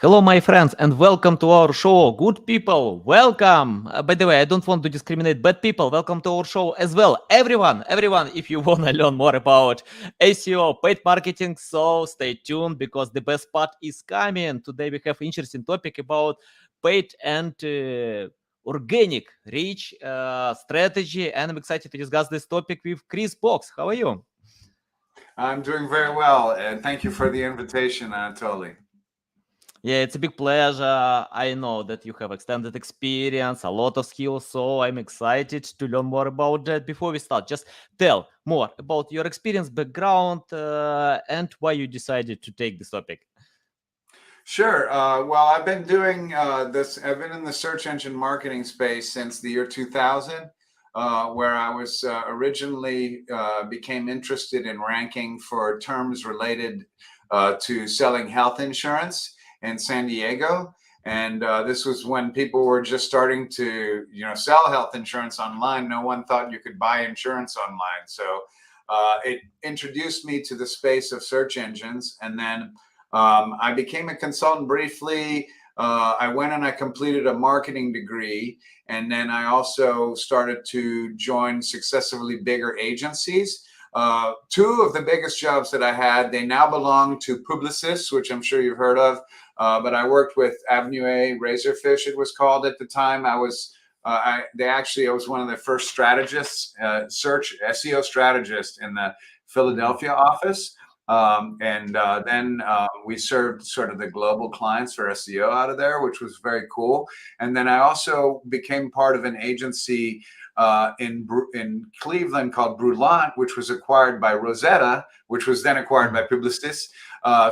Hello, my friends, and welcome to our show. Good people, welcome. By the way, I don't want to discriminate bad people. Welcome to our show as well. Everyone, if you want to learn more about SEO, paid marketing, so stay tuned because the best part is coming. Today we have interesting topic about paid and organic reach strategy, and I'm excited to discuss this topic with Chris Boggs. How are you? I'm doing very well, and thank you for the invitation, Anatoly. Yeah, it's a big pleasure. I know that you have extended experience, a lot of skills, so I'm excited to learn more about that. Before we start, just tell more about your experience, background, and why you decided to take this topic. Sure. Well, I've been doing this. I've been in the search engine marketing space since the year 2000, where I was originally became interested in ranking for terms related to selling health insurance in San Diego. And this was when people were just starting to, sell health insurance online. No one thought you could buy insurance online. So it introduced me to the space of search engines, and then I became a consultant briefly. I went and I completed a marketing degree. And then I also started to join successively bigger agencies. Two of the biggest jobs that I had, they now belong to Publicis, which I'm sure you've heard of. But I worked with Avenue A, Razorfish, it was called at the time. I was one of the first strategists, search SEO strategists in the Mhm. Philadelphia office. Then we served sort of the global clients for SEO out of there, which was very cool. And then I also became part of an agency in Cleveland called Brulant, which was acquired by Rosetta, which was then acquired by Mhm. Publicis.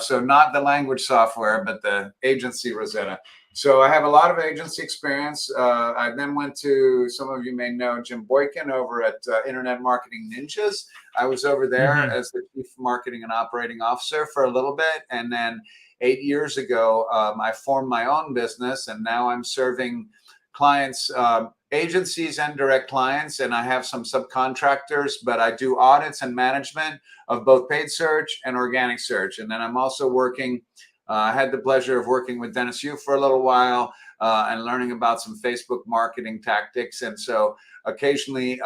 So not the language software, but the agency Rosetta. So I have a lot of agency experience. I then went to, some of you may know Jim Boykin over at Internet Marketing Ninjas. I was over there Mhm. as the chief marketing and operating officer for a little bit. And then 8 years ago, I formed my own business, and now I'm serving clients, agencies and direct clients. And I have some subcontractors, but I do audits and management of both paid search and organic search. And then I'm also working. I had the pleasure of working with Dennis Yu for a little while and learning about some Facebook marketing tactics. And so occasionally,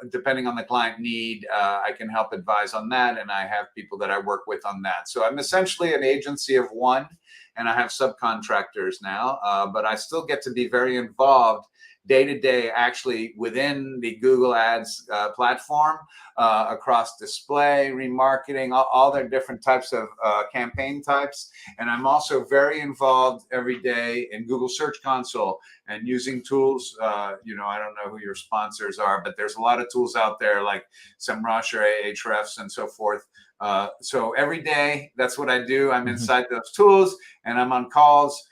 depending on the client need, I can help advise on that. And I have people that I work with on that. So I'm essentially an agency of one, and I have subcontractors now, but I still get to be very involved day to day, actually within the Google Ads platform, across display, remarketing, all their different types of campaign types. And I'm also very involved every day in Google Search Console and using tools. I don't know who your sponsors are, but there's a lot of tools out there like SEMrush or Ahrefs and so forth. So every day, that's what I do. I'm Mhm. inside those tools and I'm on calls,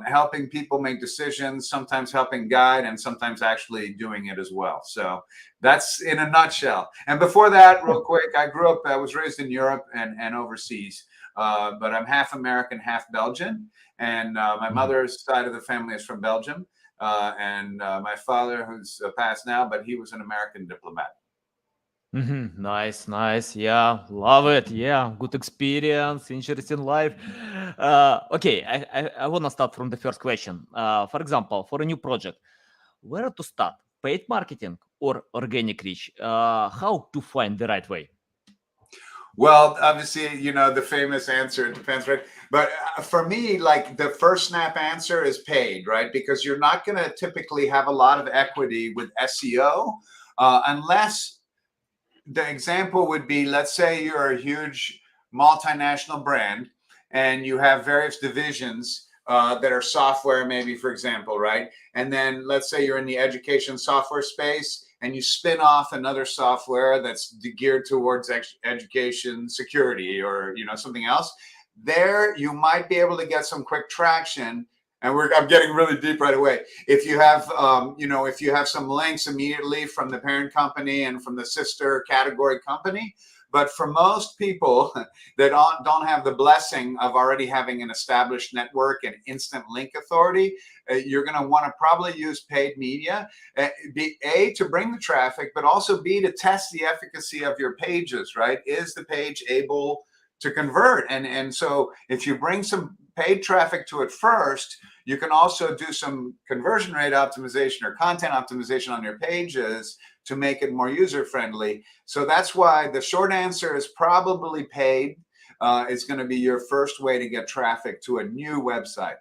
helping people make decisions, sometimes helping guide, and sometimes actually doing it as well. So that's in a nutshell. And before that, real quick, I was raised in Europe and overseas, but I'm half American, half Belgian. And my Mhm. mother's side of the family is from Belgium. And my father, who's passed now, but he was an American diplomat. Mhm. Nice, nice. Yeah, love it. Yeah, good experience, interesting life. Okay, I want to start from the first question. For example, for a new project, where to start? Paid marketing or organic reach? How to find the right way? Well, obviously, the famous answer, it depends, right? But for me, like the first snap answer is paid, right? Because you're not going to typically have a lot of equity with SEO unless the example would be, let's say you're a huge multinational brand and you have various divisions that are software, maybe, for example, right? And then let's say you're in the education software space and you spin off another software that's geared towards education security, or something else. There you might be able to get some quick traction. And I'm getting really deep right away. If you have, if you have some links immediately from the parent company and from the sister category company. But for most people that don't have the blessing of already having an established network and instant link authority, you're going to want to probably use paid media, A, to bring the traffic, but also B, to test the efficacy of your pages, right? Is the page able to convert? And so if you bring some paid traffic to it first, you can also do some conversion rate optimization or content optimization on your pages to make it more user-friendly. So that's why the short answer is probably paid. It's going to be your first way to get traffic to a new website.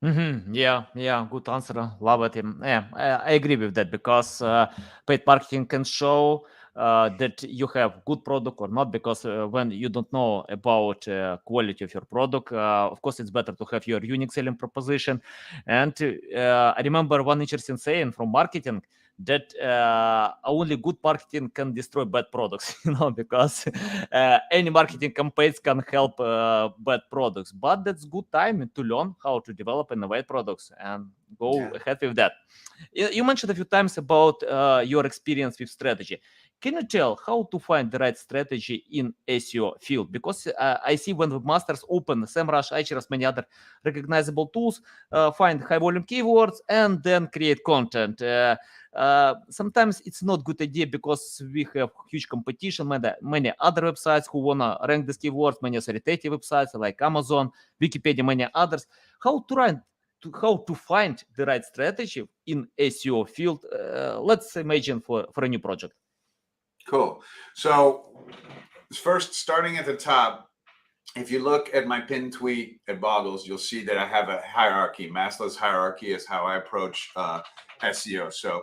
Yeah, good answer. Love it. Yeah, I agree with that because paid marketing can show that you have good product or not. Because when you don't know about quality of your product, of course, it's better to have your unique selling proposition. And I remember one interesting saying from marketing that only good marketing can destroy bad products, because any marketing campaigns can help bad products, but that's good time to learn how to develop innovate products and go ahead with that. You mentioned a few times about your experience with strategy. Can you tell how to find the right strategy in SEO field? Because I see when webmasters open SEMrush, Ahrefs, many other recognizable tools, find high volume keywords and then create content. Sometimes it's not good idea because we have huge competition, many other websites who wanna rank these keywords, many authoritative websites like Amazon, Wikipedia, many others. How to find the right strategy in SEO field? Let's imagine for a new project. Cool. So first, starting at the top, if you look at my pinned tweet at Boggs, you'll see that I have a hierarchy. Maslow's hierarchy is how I approach SEO. So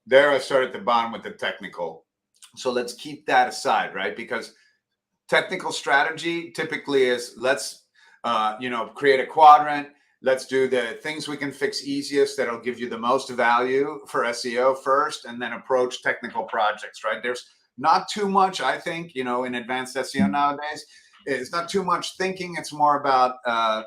there I start at the bottom with the technical. So let's keep that aside, right? Because technical strategy typically is let's create a quadrant. Let's do the things we can fix easiest that'll give you the most value for SEO first, and then approach technical projects, right? There's not too much, I think, in advanced SEO nowadays. It's not too much thinking. It's more about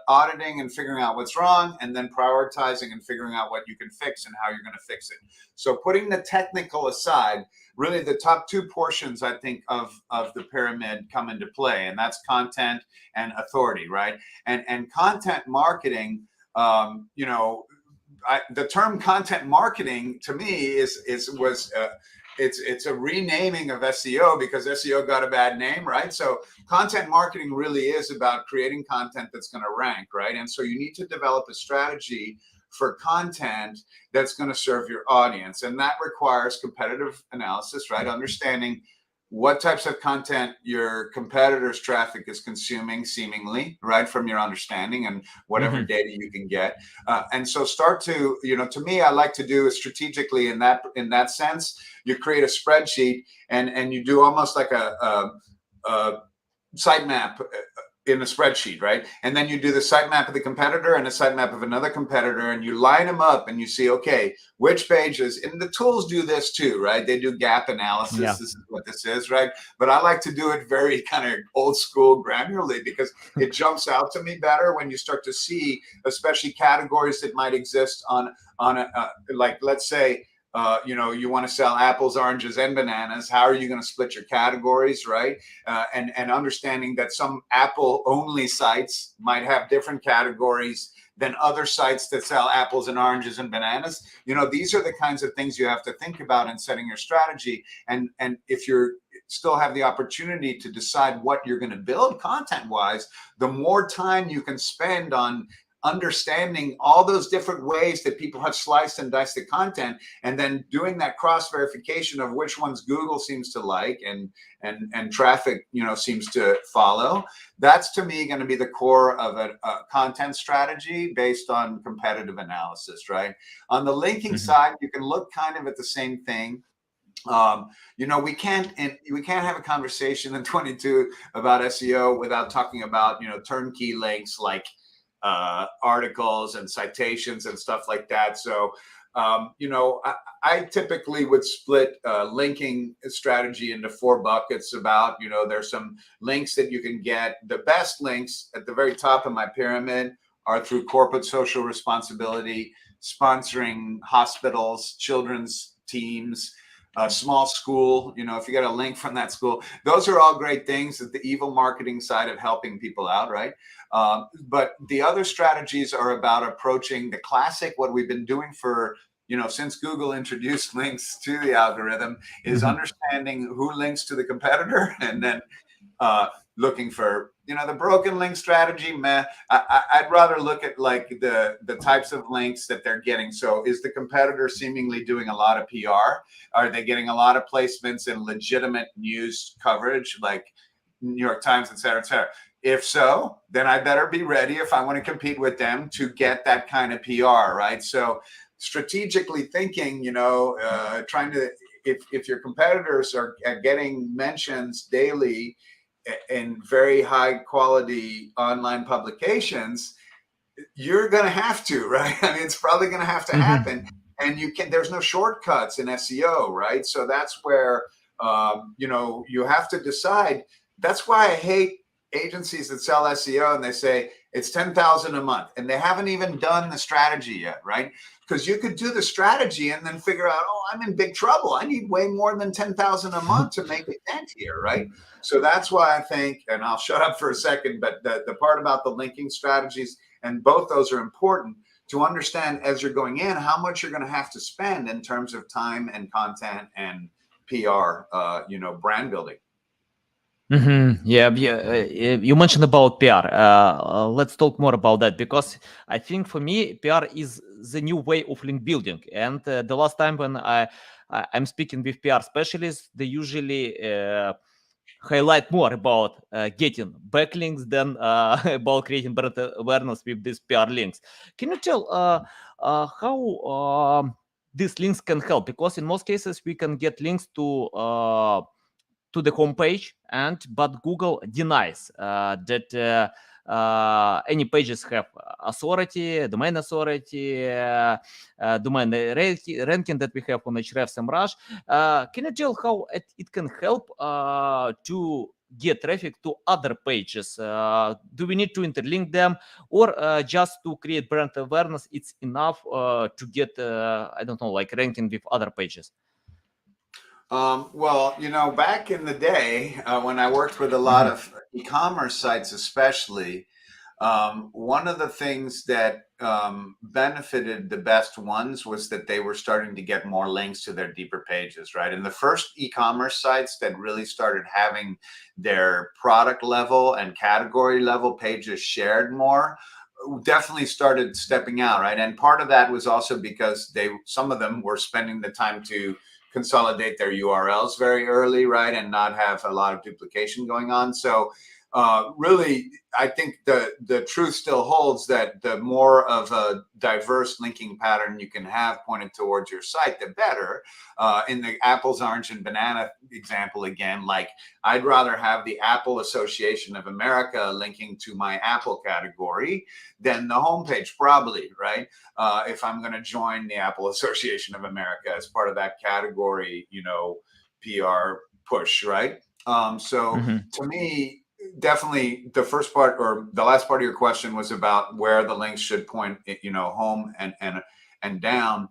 auditing and figuring out what's wrong, and then prioritizing and figuring out what you can fix and how you're going to fix it. So putting the technical aside, really the top two portions, I think, of the pyramid come into play, and that's content and authority, right? And content marketing, the term content marketing to me it's a renaming of SEO because SEO got a bad name, right? So content marketing really is about creating content that's going to rank, right? And so you need to develop a strategy for content that's going to serve your audience. And that requires competitive analysis, right? Understanding what types of content your competitors' traffic is consuming, seemingly, right, from your understanding and whatever data you can get. And so start to, to me, I like to do it strategically in that sense. You create a spreadsheet and you do almost like a sitemap in a spreadsheet, right? And then you do the sitemap of the competitor and a sitemap of another competitor, and you line them up and you see, okay, which pages, and the tools do this too, right? They do gap analysis. Yeah. This is what this is, right? But I like to do it very kind of old school granularly because it jumps out to me better when you start to see, especially categories that might exist on like, let's say, you want to sell apples, oranges, and bananas. How are you going to split your categories, right? And understanding that some Apple-only sites might have different categories than other sites that sell apples and oranges and bananas. These are the kinds of things you have to think about in setting your strategy. And if you're still have the opportunity to decide what you're going to build content-wise, the more time you can spend on understanding all those different ways that people have sliced and diced the content, and then doing that cross verification of which ones Google seems to like and traffic seems to follow. That's to me going to be the core of a content strategy based on competitive analysis, right? On the linking side, you can look kind of at the same thing. We can't have a conversation in 22 about SEO without talking about turnkey links like articles and citations and stuff like that. So, I typically would split linking strategy into 4 buckets. About, there's some links that you can get. The best links at the very top of my pyramid are through corporate social responsibility, sponsoring hospitals, children's teams, a small school. If you get a link from that school, those are all great things at the evil marketing side of helping people out, right? But the other strategies are about approaching the classic, what we've been doing for, since Google introduced links to the algorithm, is understanding who links to the competitor and then looking for, the broken link strategy, meh. I'd rather look at like the types of links that they're getting. So is the competitor seemingly doing a lot of PR? Are they getting a lot of placements in legitimate news coverage like New York Times, et cetera, et cetera? If so, then I better be ready if I want to compete with them to get that kind of PR, right? So strategically thinking, trying to, if your competitors are getting mentions daily in very high quality online publications, you're going to have to, right? I mean, it's probably going to have to happen. And there's no shortcuts in SEO, right? So that's where, you have to decide. That's why I hate agencies that sell SEO and they say it's 10,000 a month and they haven't even done the strategy yet, right? Because you could do the strategy and then figure out, oh, I'm in big trouble. I need way more than 10,000 a month to make a dent here, right? So that's why I think, and I'll shut up for a second, but the part about the linking strategies, and both those are important to understand as you're going in how much you're going to have to spend in terms of time and content and PR, brand building. Yeah, you mentioned about PR. Let's talk more about that because I think for me, PR is the new way of link building. And the last time when I'm speaking with PR specialists, they usually highlight more about getting backlinks than about creating brand awareness with these PR links. Can you tell how these links can help? Because in most cases, we can get links to the homepage, but Google denies that any pages have authority, domain authority, domain ranking that we have on Hrefs and Rush. Can you tell how it can help to get traffic to other pages? Do we need to interlink them, or just to create brand awareness, it's enough to get, I don't know, like ranking with other pages? Well, back in the day when I worked with a lot of e-commerce sites, especially, one of the things that benefited the best ones was that they were starting to get more links to their deeper pages, right? And the first e-commerce sites that really started having their product level and category level pages shared more definitely started stepping out, right? And part of that was also because some of them were spending the time to consolidate their URLs very early, right? And not have a lot of duplication going on. So really, I think the truth still holds that the more of a diverse linking pattern you can have pointed towards your site, the better. In the apples, orange, and banana example again, like I'd rather have the Apple Association of America linking to my Apple category than the homepage, probably, right? If I'm going to join the Apple Association of America as part of that category, PR push, right? So to me, definitely the first part or the last part of your question was about where the links should point, home and down.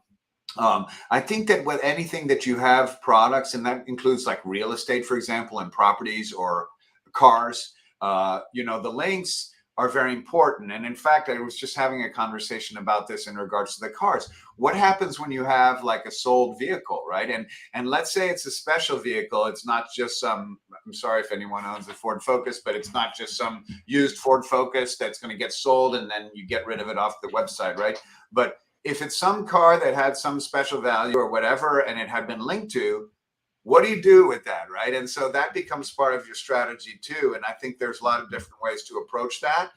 I think that with anything that you have products, and that includes like real estate, for example, and properties or cars, the links are very important. And in fact, I was just having a conversation about this in regards to the cars. What happens when you have like a sold vehicle, right? And let's say it's a special vehicle. It's not just some, I'm sorry if anyone owns a Ford Focus, but it's not just some used Ford Focus that's going to get sold and then you get rid of it off the website, right? But if it's some car that had some special value or whatever, and it had been linked to, what do you do with that, right? And so that becomes part of your strategy too. And I think there's a lot of different ways to approach that.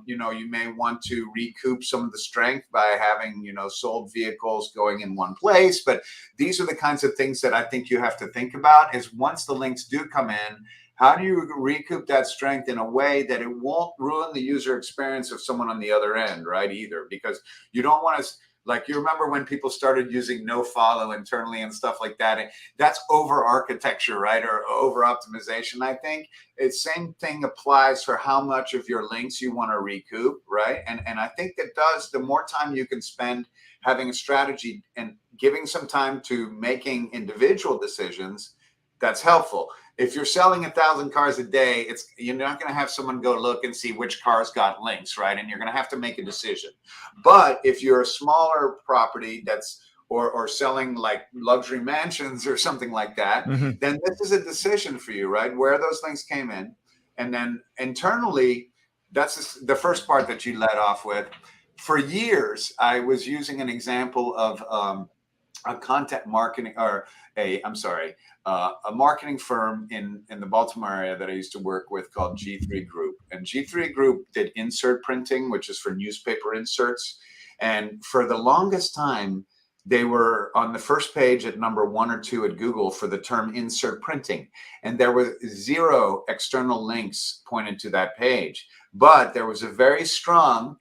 You may want to recoup some of the strength by having, sold vehicles going in one place. But these are the kinds of things that I think you have to think about is once the links do come in, how do you recoup that strength in a way that it won't ruin the user experience of someone on the other end, right? Either because you don't want to, like, you remember when people started using no follow internally and stuff like that. And that's over architecture, right? Or over optimization. I think it's same thing applies for how much of your links you want to recoup, right? And I think that the more time you can spend having a strategy and giving some time to making individual decisions, that's helpful. If you're selling 1,000 cars a day, you're not going to have someone go look and see which cars got links, right? And you're going to have to make a decision. But if you're a smaller property that's or selling like luxury mansions or something like that, then this is a decision for you, right? Where those links came in. And then internally, that's the first part that you led off with. For years, I was using an example of a content marketing or a marketing firm in the Baltimore area that I used to work with called G3 Group. And G3 Group did insert printing, which is for newspaper inserts. And for the longest time, they were on the first page at number 1 or 2 at Google for the term insert printing. And there were 0 external links pointed to that page. But there was a very strong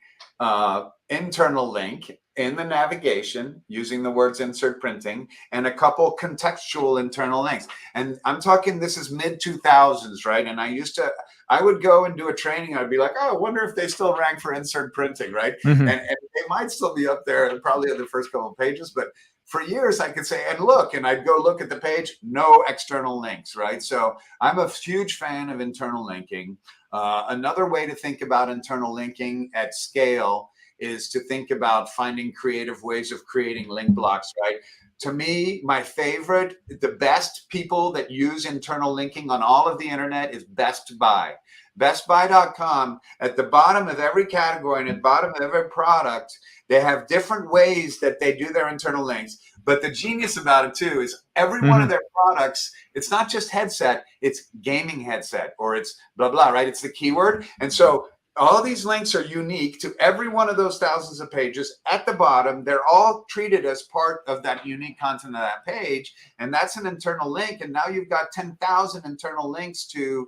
internal link in the navigation using the words insert printing and a couple contextual internal links. And I'm talking, this is mid 2000s, right? And I would go and do a training. I'd be like, oh, I wonder if they still rank for insert printing, right? Mhm. And they might still be up there and probably at the first couple of pages, but for years I could say, and look, and I'd go look at the page, no external links, right? So I'm a huge fan of internal linking. Another way to think about internal linking at scale is to think about finding creative ways of creating link blocks, right? To me, my favorite, the best people that use internal linking on all of the internet is Best Buy. BestBuy.com, at the bottom of every category and at the bottom of every product, they have different ways that they do their internal links. But the genius about it too is every one of their products, it's not just headset, it's gaming headset or it's blah, blah, right? It's the keyword. And so all these links are unique to every one of those thousands of pages. At the bottom, they're all treated as part of that unique content of that page. And that's an internal link. And now you've got 10,000 internal links to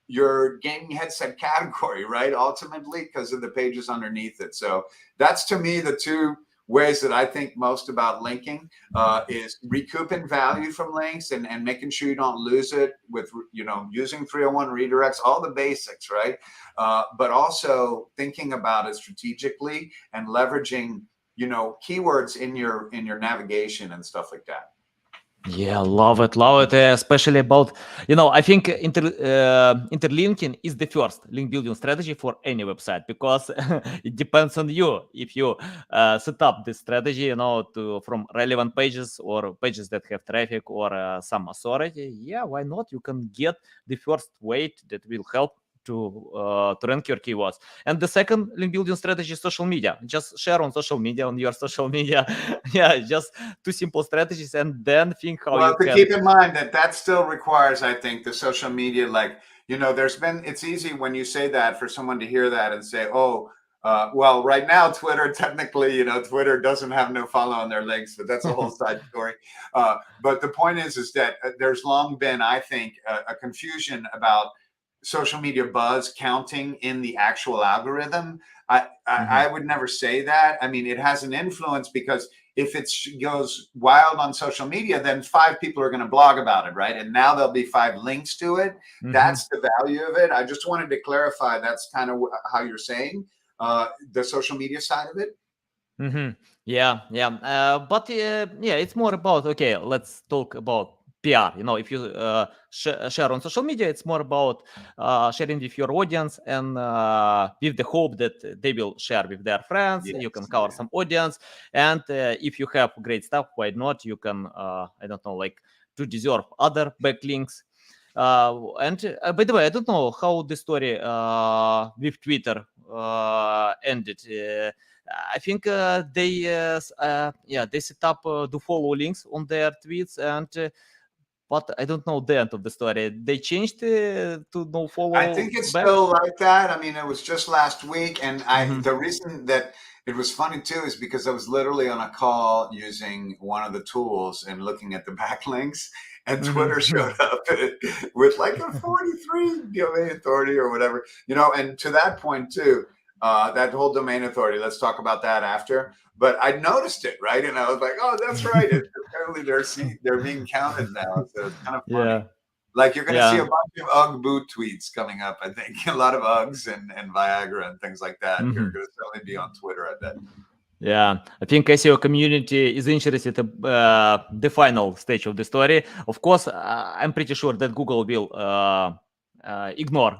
your gaming headset category, right? Ultimately, because of the pages underneath it. So that's, to me, the 2 ways that I think most about linking is recouping value from links and making sure you don't lose it with, using 301 redirects, all the basics, right? But also thinking about it strategically and leveraging, keywords in your navigation and stuff like that. Yeah, love it, especially about, I think interlinking is the first link building strategy for any website because it depends on you. If you set up this strategy, from relevant pages or pages that have traffic or some authority, yeah, why not? You can get the first weight that will help to rank your keywords. And the second link building strategy is social media. Just share on social media, on your social media. Yeah, just 2 simple strategies, and then think how you Well, to can. keep in mind that still requires, I think, the social media, like, it's easy when you say that for someone to hear that and say, oh, well, right now, Twitter, technically, Twitter doesn't have no follow on their links, but that's a whole side story. But the point is that there's long been, I think, a confusion about social media buzz counting in the actual algorithm. I would never say that. I mean, it has an influence because if it goes wild on social media, then 5 people are going to blog about it, right? And now there'll be 5 links to it. That's the value of it. I just wanted to clarify that's kind of how you're saying the social media side of it. Yeah. But yeah, it's more about, okay, let's talk about PR. If you share on social media, it's more about sharing with your audience and with the hope that they will share with their friends. You can cover some audience. And if you have great stuff, why not? You can, I don't know, like to deserve other backlinks. And by the way, I don't know how the story with Twitter ended. I think they set up do follow links on their tweets, and but I don't know the end of the story. They changed to no follow. I think it's back. still like that. I mean, it was just last week, and Mhm. the reason that it was funny too is because I was literally on a call using one of the tools and looking at the backlinks, and Twitter showed up with like a 43 domain authority or whatever, and to that point too, that whole domain authority, let's talk about that after. But I noticed it, right? And I was like, oh, that's right. Apparently they're being counted now. So it's kind of funny. Yeah. Like you're going to see a Yeah. bunch of UGG boot tweets coming up. I think a lot of Uggs and Viagra and things like that. You're going to certainly be on Twitter, I bet. Yeah, I think SEO community is interested in the final stage of the story. Of course, I'm pretty sure that Google will ignore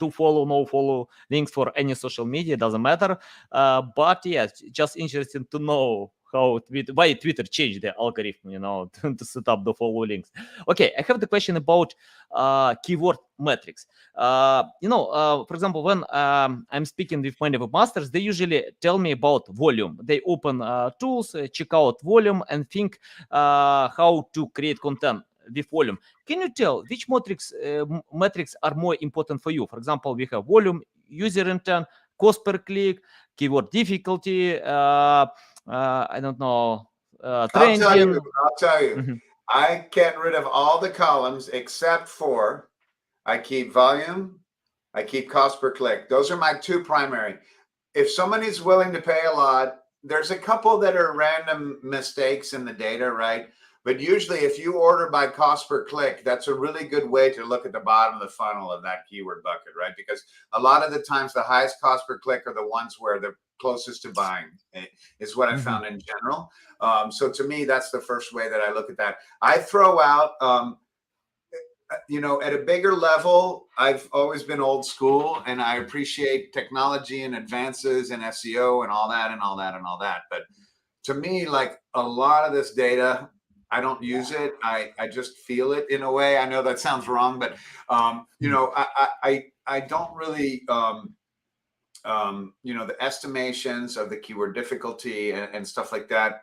do follow, no follow links for any social media. Doesn't matter. But yes, just interesting to know why Twitter changed the algorithm, you know, to set up the follow links. Okay, I have the question about keyword metrics. For example, when I'm speaking with many webmasters, they usually tell me about volume. They open tools, check out volume, and think how to create content with volume. Can you tell which metrics are more important for you? For example, we have volume, user intent, cost per click, keyword difficulty, I don't know, trending. I'll tell you. Mhm. I get rid of all the columns except for I keep volume, I keep cost per click. Those are my two primary. If somebody's willing to pay a lot, there's a couple that are random mistakes in the data, right? But usually if you order by cost per click, that's a really good way to look at the bottom of the funnel of that keyword bucket, right? Because a lot of the times the highest cost per click are the ones where they're closest to buying, is what I Mhm. found in general. So to me, that's the first way that I look at that. I throw out, at a bigger level, I've always been old school and I appreciate technology and advances in SEO and all that and all that and all that. But to me, like a lot of this data, I don't use it. I just feel it in a way. I know that sounds wrong, but I don't really the estimations of the keyword difficulty and stuff like that.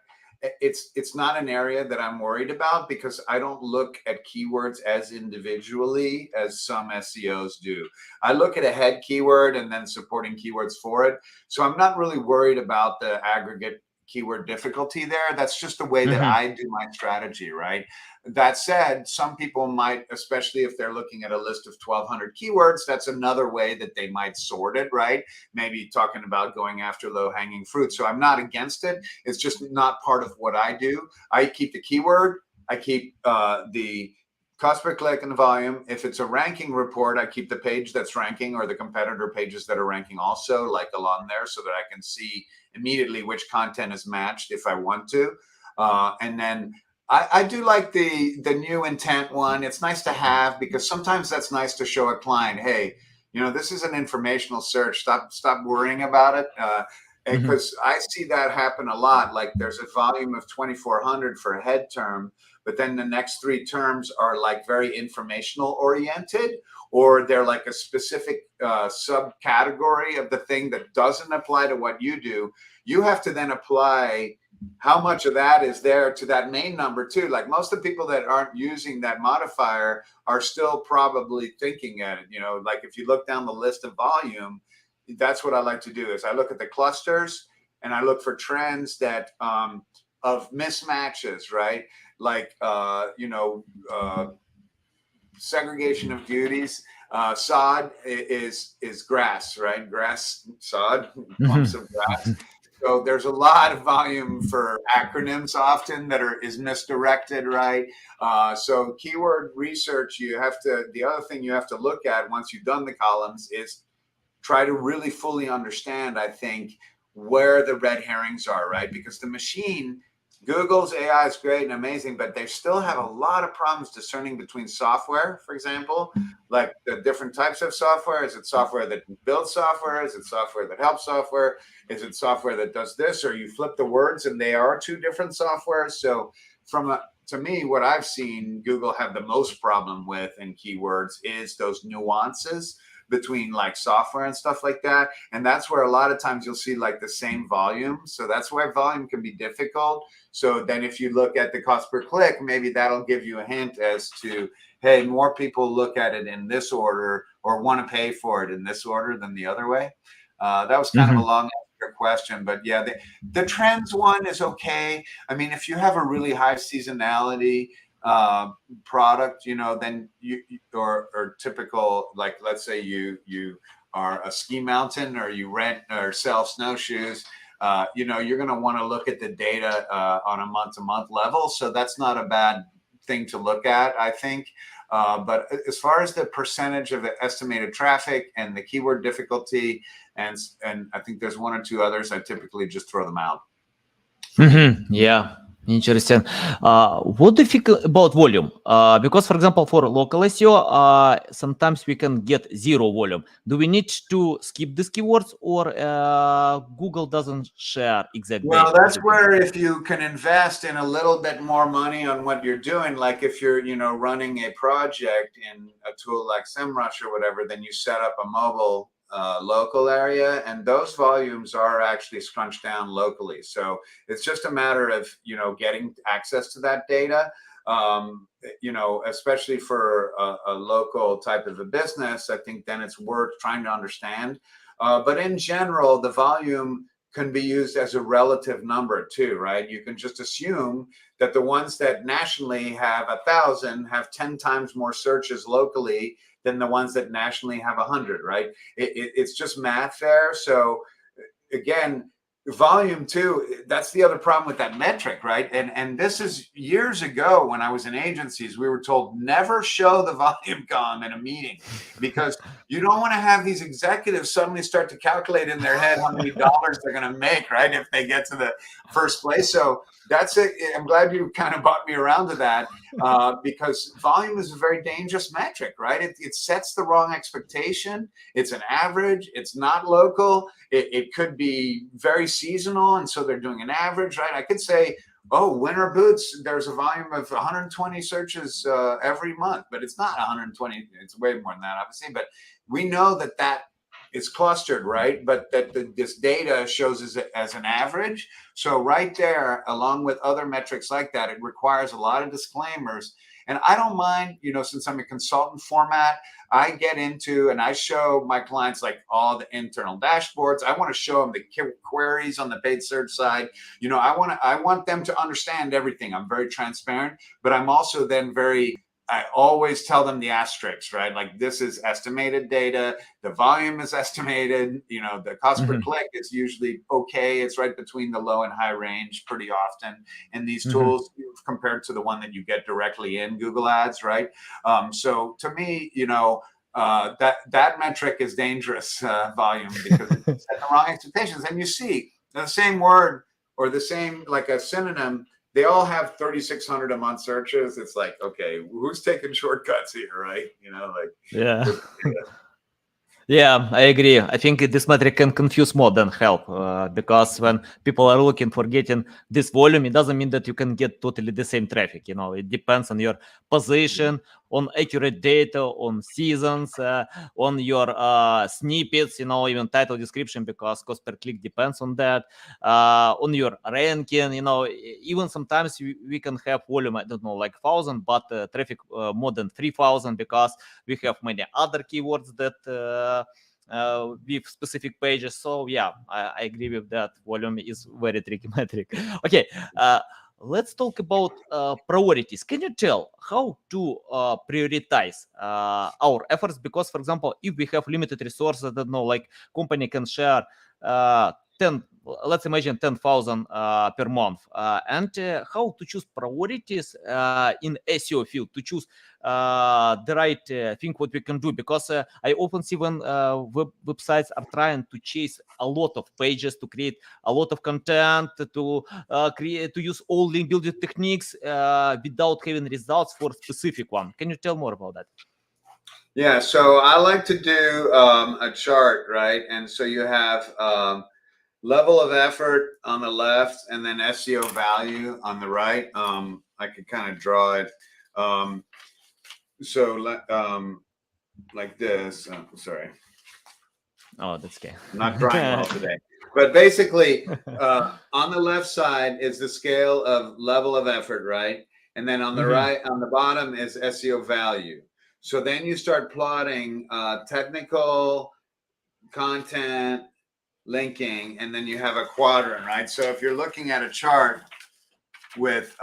It's not an area that I'm worried about because I don't look at keywords as individually as some SEOs do. I look at a head keyword and then supporting keywords for it. So I'm not really worried about the aggregate keyword difficulty there. That's just the way that Mhm. I do my strategy, right? That said, some people might, especially if they're looking at a list of 1,200 keywords, that's another way that they might sort it, right? Maybe talking about going after low-hanging fruit. So I'm not against it. It's just not part of what I do. I keep the keyword. I keep the cost per click and the volume. If it's a ranking report, I keep the page that's ranking or the competitor pages that are ranking also, like along there, so that I can see immediately which content is matched if I want to. And then I do like the new intent one. It's nice to have because sometimes that's nice to show a client, hey, this is an informational search. Stop worrying about it. Mhm. Because I see that happen a lot. Like there's a volume of 2,400 for a head term, but then the next three terms are like very informational oriented, or they're like a specific subcategory of the thing that doesn't apply to what you do. You have to then apply how much of that is there to that main number too. Like most of the people that aren't using that modifier are still probably thinking at it. Like if you look down the list of volume, that's what I like to do is I look at the clusters and I look for trends that of mismatches, right? Like segregation of duties. Sod is grass, right? Grass, sod, clumps Mhm. of grass. So there's a lot of volume for acronyms often that is misdirected, right? So keyword research, the other thing you have to look at once you've done the columns is try to really fully understand, I think, where the red herrings are, right? Because the machine, Google's AI is great and amazing, but they still have a lot of problems discerning between software, for example, like the different types of software. Is it software that builds software? Is it software that helps software? Is it software that does this? Or you flip the words and they are two different softwares. So to me, what I've seen Google have the most problem with in keywords is those nuances between like software and stuff like that. And that's where a lot of times you'll see like the same volume. So that's where volume can be difficult. So then if you look at the cost per click, maybe that'll give you a hint as to, hey, more people look at it in this order or want to pay for it in this order than the other way. That was kind of a Mhm. long question, but yeah, the trends one is okay. I mean, if you have a really high seasonality product, then or typical, like let's say you are a ski mountain or you rent or sell snowshoes, you're going to want to look at the data on a month-to-month level. So that's not a bad thing to look at, I think. But as far as the percentage of the estimated traffic and the keyword difficulty, and I think there's one or two others, I typically just throw them out for me. Yeah. Interesting. What do you think about volume? Because, for example, for local SEO, sometimes we can get zero volume. Do we need to skip these keywords, or Google doesn't share exact Well, data? What that's do you think? where if you can invest in a little bit more money on what you're doing, like if you're, running a project in a tool like SEMrush or whatever, then you set up a mobile local area, and those volumes are actually scrunched down locally. So it's just a matter of, getting access to that data. Especially for a local type of a business, I think then it's worth trying to understand. But in general, the volume can be used as a relative number too, right? You can just assume that the ones that nationally have 1,000 have 10 times more searches locally than the ones that nationally have 100, right? It's just math there. So again, volume too, that's the other problem with that metric, right? And this is years ago when I was in agencies, we were told never show the volume column in a meeting, because you don't want to have these executives suddenly start to calculate in their head how many dollars they're going to make, right, if they get to the first place. So that's it. I'm glad you kind of brought me around to that, because volume is a very dangerous metric, right? It sets the wrong expectation. It's an average. It's not local. It could be very seasonal, and so they're doing an average, right? I could say, oh, winter boots, there's a volume of 120 searches every month, but it's not 120. It's way more than that, obviously. But we know that is clustered, right? But that this data shows as an average. So right there, along with other metrics like that, it requires a lot of disclaimers. And I don't mind, since I'm a consultant format, I get into and I show my clients like all the internal dashboards. I want to show them the queries on the paid search side. I want them to understand everything. I'm very transparent, but I'm also then I always tell them the asterisks, right? Like, this is estimated data. The volume is estimated. The cost per Mhm, click is usually okay. It's right between the low and high range pretty often in these mhm. tools compared to the one that you get directly in Google Ads, right? So to me, that metric is dangerous, volume, because it set the wrong expectations. And you see the same word or the same, like a synonym, they all have 3,600 a month searches. It's like, okay, who's taking shortcuts here, right? Yeah. With Yeah, I agree. I think this metric can confuse more than help, because when people are looking for getting this volume, it doesn't mean that you can get totally the same traffic. It depends on your position, on accurate data, on seasons, on your snippets, even title description, because cost per click depends on that, on your ranking. Even sometimes we can have volume, I don't know, like 1,000, but traffic more than 3,000, because we have many other keywords that with specific pages. So yeah, I agree with that. Volume is very tricky metric. Okay, let's talk about priorities. Can you tell how to prioritize our efforts? Because, for example, if we have limited resources, I don't know, like company can share 10, let's imagine 10,000 per month, and how to choose priorities in SEO field, to choose the right thing what we can do, because I often see when websites are trying to chase a lot of pages, to create a lot of content, to create, to use all link building techniques without having results for specific one. Can you tell more about that? Yeah, so I like to do a chart, right? And so you have level of effort on the left, and then SEO value on the right. I could kind of draw it. So like this. Sorry, Oh, that's okay. I'm not drawing well today. But basically, on the left side is the scale of level of effort, right? And then on the Mhm. right, on the bottom is SEO value. So then you start plotting technical content, linking, and then you have a quadrant, right? So if you're looking at a chart with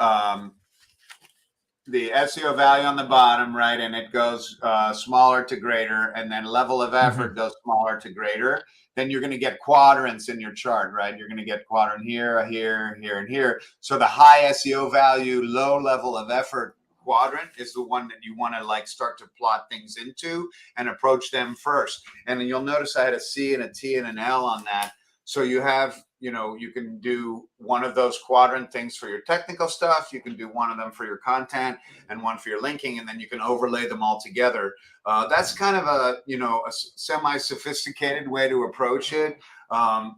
the SEO value on the bottom, right, and it goes smaller to greater, and then level of effort Mhm. goes smaller to greater, then you're going to get quadrants in your chart, right? You're going to get quadrant here, here, here, and here. So the high SEO value, low level of effort quadrant is the one that you want to like start to plot things into and approach them first. And then you'll notice I had a C and a T and an L on that. So you have you can do one of those quadrant things for your technical stuff. You can do one of them for your content and one for your linking, and then you can overlay them all together. That's kind of a semi-sophisticated way to approach it.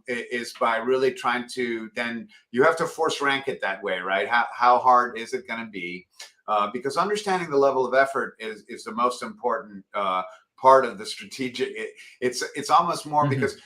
Is by really trying to, then you have to force rank it that way, right? How hard is it going to be? Because understanding the level of effort is the most important part of the strategic. It's almost more because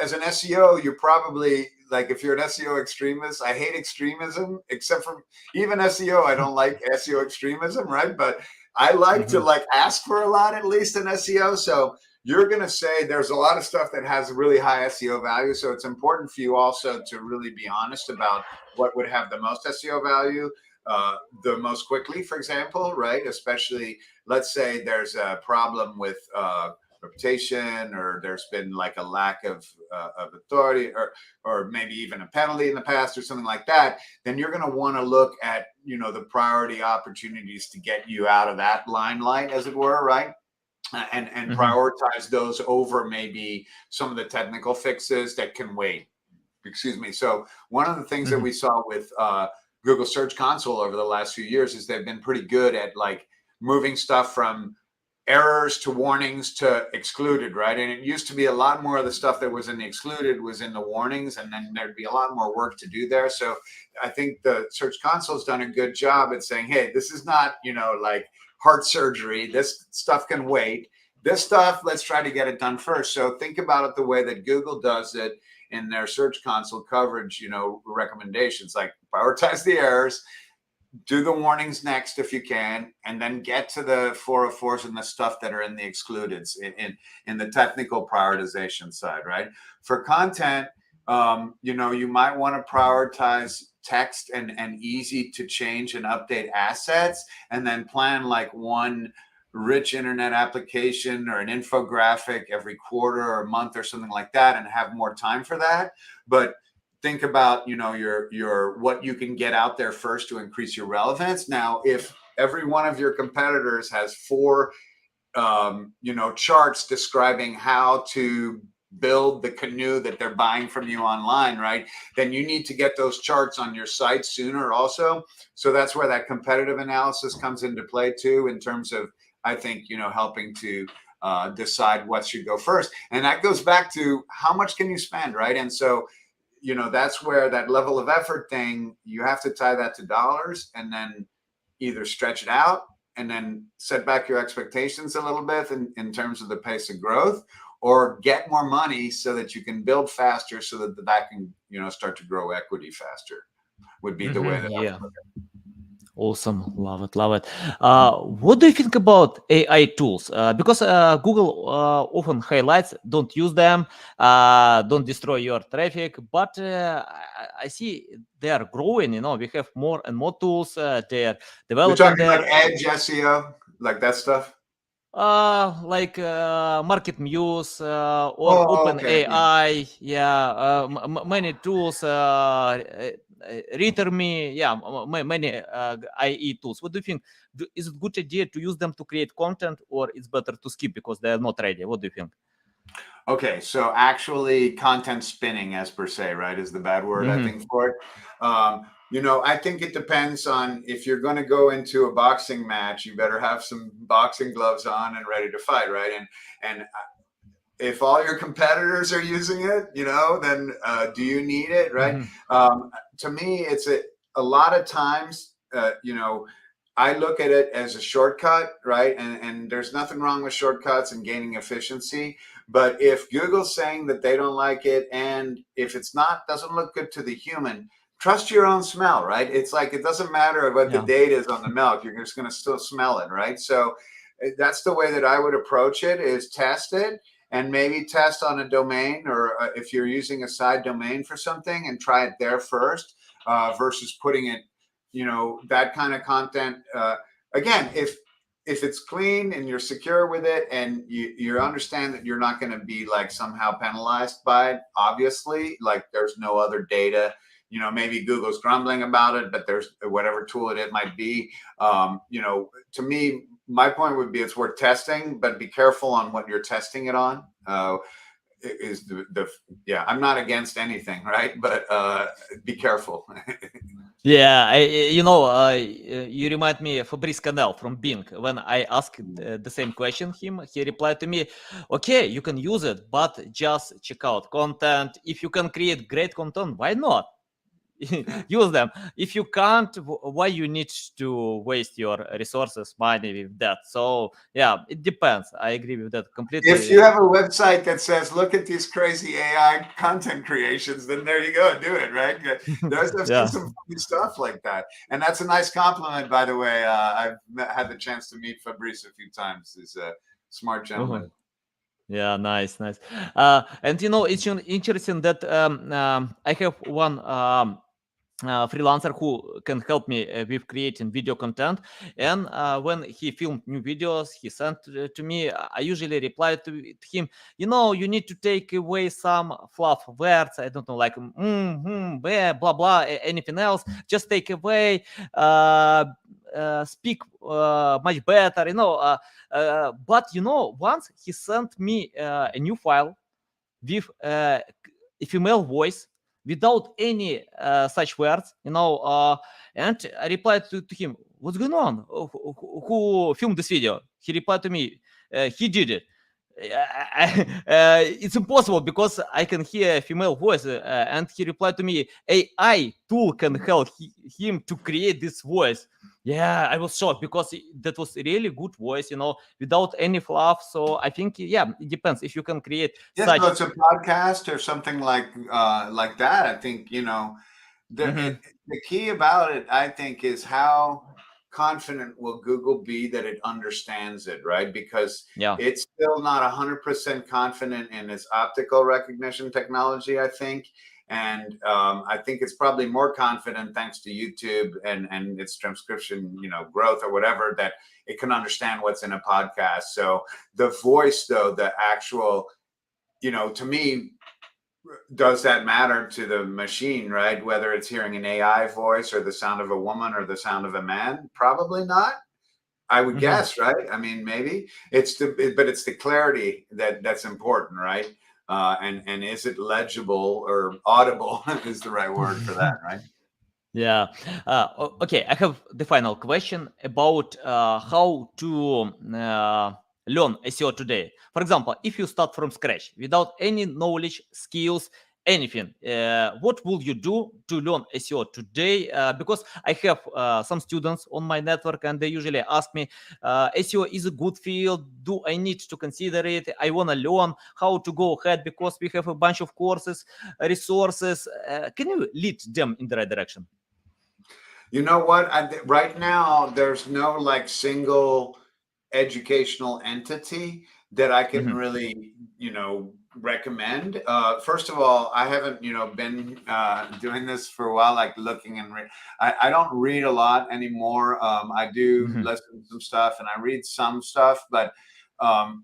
as an SEO, you're probably like, if you're an SEO extremist, I hate extremism, except for even SEO. I don't like SEO extremism, right? But I like to like ask for a lot, at least in SEO. So you're going to say there's a lot of stuff that has really high SEO value. So it's important for you also to really be honest about what would have the most SEO value the most quickly, for example, right? Especially, let's say there's a problem with reputation, or there's been like a lack of authority, or maybe even a penalty in the past or something like that. Then you're going to want to look at, the priority opportunities to get you out of that limelight, as it were, right? And prioritize those over maybe some of the technical fixes that can wait. Excuse me. So one of the things that we saw with Google Search Console over the last few years is they've been pretty good at like moving stuff from errors to warnings to excluded, right? And it used to be a lot more of the stuff that was in the excluded was in the warnings, and then there'd be a lot more work to do there. So I think the Search Console has done a good job at saying, hey, this is not, like heart surgery. This stuff can wait. This stuff, let's try to get it done first. So think about it the way that Google does it in their Search Console coverage, recommendations, like prioritize the errors, do the warnings next if you can, and then get to the 404s and the stuff that are in the excludeds in the technical prioritization side, right? For content, you might want to prioritize text and easy to change and update assets, and then plan like one rich internet application or an infographic every quarter or month or something like that, and have more time for that. But think about, your what you can get out there first to increase your relevance. Now, if every one of your competitors has 4 charts describing how to build the canoe that they're buying from you online, right? Then you need to get those charts on your site sooner also. So that's where that competitive analysis comes into play too, in terms of, I think, helping to decide what should go first. And that goes back to how much can you spend, right? And so, that's where that level of effort thing, you have to tie that to dollars, and then either stretch it out and then set back your expectations a little bit in terms of the pace of growth, or get more money so that you can build faster, so that can, start to grow equity faster, would be the way that I would look at it. Awesome. Love it. Love it. What do you think about AI tools? Because Google often highlights, don't use them, don't destroy your traffic. But I see they are growing. We have more and more tools. They're You're developing talking like Edge SEO, like that stuff? like Market Muse or Okay. OpenAI. Yeah, many tools. Reader Me, yeah, many IE tools. What do you think? Is it a good idea to use them to create content, or it's better to skip because they are not ready? What do you think? Okay, so actually content spinning, as per se, right, is the bad word, I think, for it. I think it depends on, if you're going to go into a boxing match, you better have some boxing gloves on and ready to fight, right? And if all your competitors are using it, then do you need it, right? To me, it's a lot of times, I look at it as a shortcut, right? And there's nothing wrong with shortcuts and gaining efficiency. But if Google's saying that they don't like it, and if it's doesn't look good to the human, trust your own smell, right? It's like, it doesn't matter what the date is on the milk. You're just going to still smell it, right? So that's the way that I would approach it, is test it. And maybe test on a domain, or if you're using a side domain for something, and try it there first, versus putting it, that kind of content. Again, if it's clean and you're secure with it, and you understand that you're not going to be like somehow penalized by it, obviously, like there's no other data, maybe Google's grumbling about it, but there's whatever tool it might be. To me, my point would be, it's worth testing, but be careful on what you're testing it on. is the yeah. I'm not against anything, right? But be careful. Yeah, you remind me of Fabrice Canel from Bing. When I asked the same question him, he replied to me, "Okay, you can use it, but just check out content. If you can create great content, why not? Use them. If you can't, why you need to waste your resources, money with that?" So yeah, it depends. I agree with that If you completely. have a website that says, "Look at these crazy AI content creations," then there you go, do it. Right? I've seen Yeah. some funny stuff like that, and that's a nice compliment, by the way. Had the chance to meet Fabrice a few times. He's a smart Uh-huh. gentleman. Yeah, nice, nice. And it's interesting that I have one freelancer who can help me with creating video content, and when he filmed new videos he sent to me, I usually reply to him, you need to take away some fluff words, I don't know, like blah blah, anything else, just take away, speak much better, but once he sent me a new file with a female voice without any such words, and I replied to him, "What's going on? Who filmed this video?" He replied to me, "He did it." It's impossible because I can hear a female voice, and he replied to me, "AI tool can help him to create this voice." Yeah, I was shocked because that was a really good voice, without any fluff. So I think, yeah, it depends if you can create Yeah, so such. it's a podcast or something like that. I think Mhm. the key about it, I think, is how confident will Google be that it understands it, right? Because Yeah. it's still not 100% confident in its optical recognition technology, I think. And I think it's probably more confident thanks to YouTube and its transcription, growth or whatever, that it can understand what's in a podcast. So the voice, though, the actual, to me, does that matter to the machine, right? Whether it's hearing an AI voice or the sound of a woman or the sound of a man? Probably not. I would Mhm. guess, right? I mean, maybe but it's the clarity that's important, right? And is it legible or audible is the right word for that, right? Yeah. Okay. I have the final question about how to learn SEO today. For example, if you start from scratch without any knowledge, skills, anything, what will you do to learn SEO today? Because I have some students on my network and they usually ask me, SEO is a good field. Do I need to consider it? I want to learn how to go ahead because we have a bunch of courses, resources. Can you lead them in the right direction? You know what? Right now, there's no like single educational entity that I can Mhm. really, recommend. First of all, I haven't, been doing this for a while, like looking and I don't read a lot anymore. I do Mhm. listen to some stuff and I read some stuff, but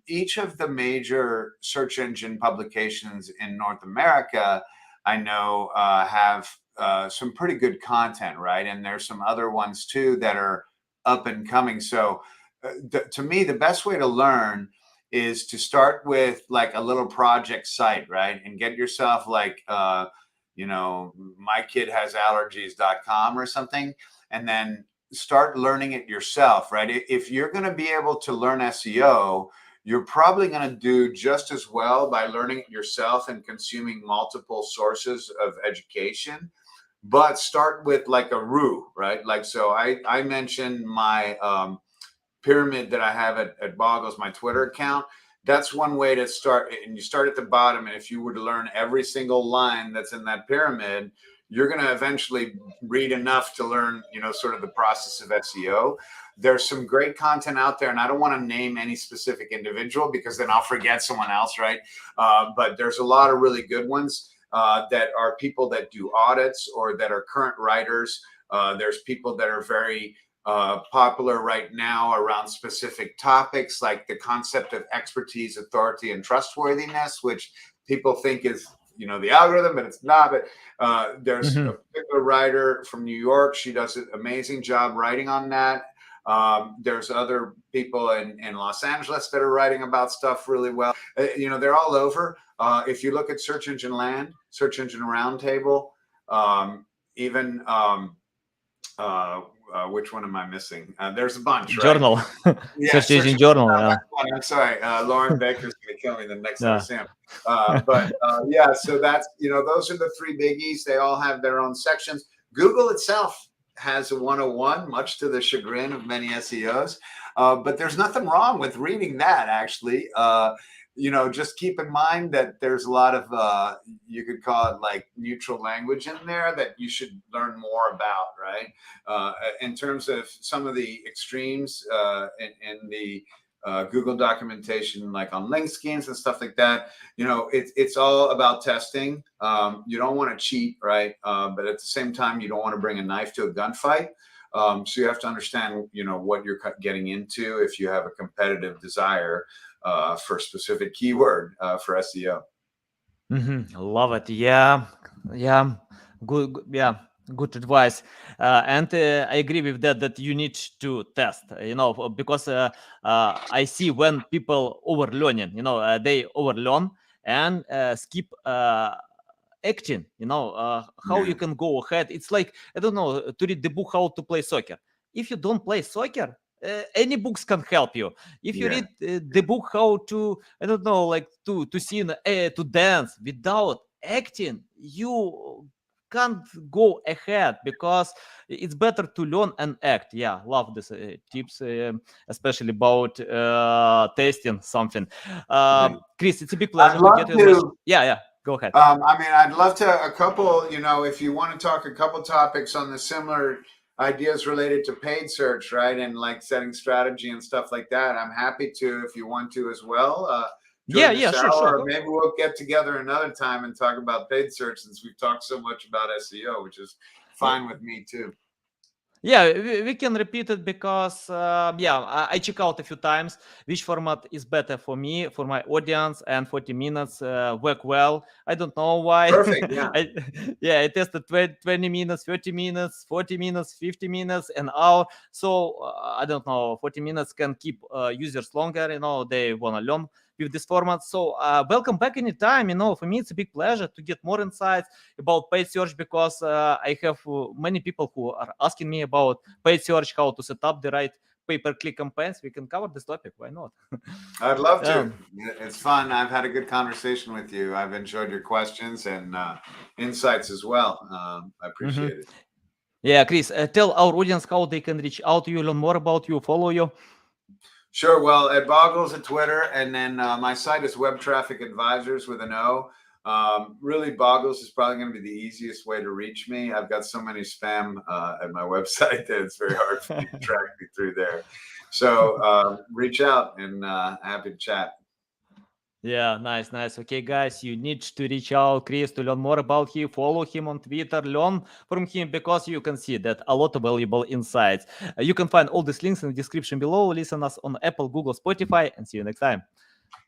each of the major search engine publications in North America, I know, have some pretty good content, right? And there's some other ones too that are up and coming. So, to me, the best way to learn is to start with like a little project site, right? And get yourself like, mykidhasallergies.com or something, and then start learning it yourself, right? If you're going to be able to learn SEO, you're probably going to do just as well by learning it yourself and consuming multiple sources of education, but start with like a roux, right? Like, so I mentioned my pyramid that I have at Boggs, my Twitter account. That's one way to start. And you start at the bottom. And if you were to learn every single line that's in that pyramid, you're going to eventually read enough to learn, sort of the process of SEO. There's some great content out there, and I don't want to name any specific individual because then I'll forget someone else, right? But there's a lot of really good ones that are people that do audits or that are current writers. There's people that are very popular right now around specific topics like the concept of expertise, authority, and trustworthiness, which people think is, the algorithm, but it's not. But there's a Mhm. particular writer from New York. She does an amazing job writing on that. There's other people in Los Angeles that are writing about stuff really well. They're all over. If you look at Search Engine Land, Search Engine Roundtable, even which one am I missing? There's a bunch, right? Journal. Yeah, Search engine journal. Yeah. I'm sorry, Lauren Baker's going to kill me the next time I Yeah. see him. But yeah, so that's, those are the three biggies. They all have their own sections. Google itself has a 101, much to the chagrin of many SEOs. But there's nothing wrong with reading that, actually. Just keep in mind that there's a lot of, you could call it like neutral language in there that you should learn more about, right? In terms of some of the extremes in the Google documentation, like on link schemes and stuff like that, it's all about testing. You don't want to cheat, right? But at the same time, you don't want to bring a knife to a gunfight. So you have to understand, what you're getting into if you have a competitive desire for a specific keyword for SEO. Love it. Yeah. Yeah, good advice. And I agree with that you need to test, because I see when people overlearning, they overlearn and skip acting, how you can go ahead. It's like, I don't know, to read the book how to play soccer. If you don't play soccer, any books can help you. If you read the book how to, I don't know, like to sing, to dance without acting, you can't go ahead, because it's better to learn and act. Yeah, love this tips, especially about testing something. Chris, it's a big pleasure I'd to love get you on my to. yeah, go ahead. I'd love to a couple, if you want to talk a couple topics on the similar ideas related to paid search, right? And like setting strategy and stuff like that. I'm happy to, if you want to as well. Yeah, Sure. sure. Maybe we'll get together another time and talk about paid search, since we've talked so much about SEO, which is fine with me too. Yeah, we can repeat it, because I check out a few times which format is better for me, for my audience, and 40 minutes work well. I don't know why. Perfect. Yeah. I tested 20 minutes, 30 minutes, 40 minutes, 50 minutes, an hour. So I don't know, 40 minutes can keep users longer. They want to learn with this format. So welcome back anytime. For me, it's a big pleasure to get more insights about paid search, because I have many people who are asking me about paid search, how to set up the right pay-per-click campaigns. We can cover this topic. Why not? I'd love to. It's fun. I've had a good conversation with you. I've enjoyed your questions and insights as well. I appreciate it. Yeah, Chris, tell our audience how they can reach out to you, learn more about you, follow you. Sure. Well, at Boggs at Twitter, and then my site is Web Traffic Advisors with an O. Really, Boggs is probably going to be the easiest way to reach me. I've got so many spam at my website that it's very hard for you to track me through there. So reach out, and happy to chat. Yeah, nice. Okay, guys, you need to reach out Chris to learn more about him. Follow him on Twitter, learn from him, because you can see that a lot of valuable insights. You can find all these links in the description below. Listen us on Apple, Google, Spotify, and see you next time.